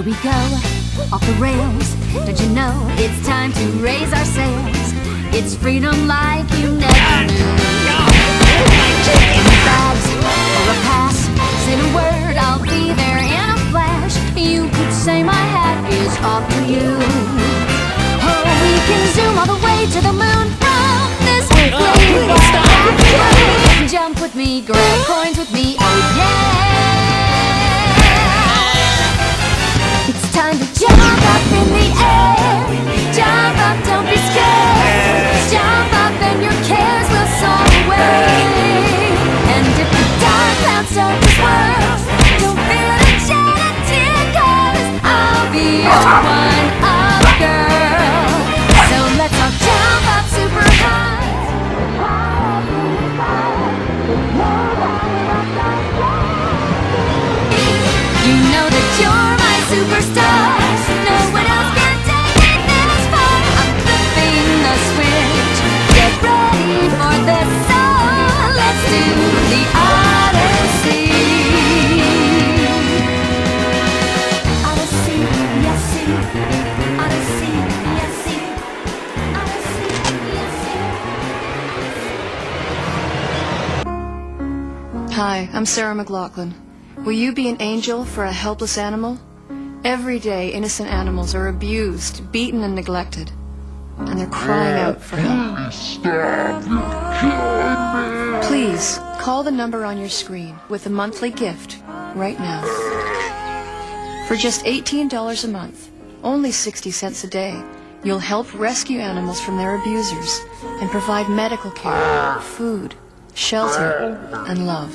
Here we go, off the rails. Don't you know it's time to raise our sails? It's freedom like you never knew. In bags or a pass, say the word, I'll be there in a flash. You could say my hat is off to you. Oh, we can zoom all the way to the moon from this place. Jump with me, grab coins with me, oh yeah. It's time to jump up in the air. Jump up, don't be scared. Jump up and your cares will soar away. And if the dark clouds start to swirl, don't feel a shed a tear, 'cause I'll be your one-up girl. So let's all jump up super high. You know that you're my superstar. No one else can take me this far. I'm flipping the switch. Get ready for this song. Let's do the Odyssey. Odyssey, yes, see. Odyssey, yes, see. Odyssey, yes, see. Hi, I'm Sarah McLachlan. Will you be an angel for a helpless animal? Every day, innocent animals are abused, beaten, and neglected. And they're crying out for help. Stop! You're killing me! Please, call the number on your screen with a monthly gift right now. For just $18 a month, only 60 cents a day, you'll help rescue animals from their abusers and provide medical care, food, shelter, and love.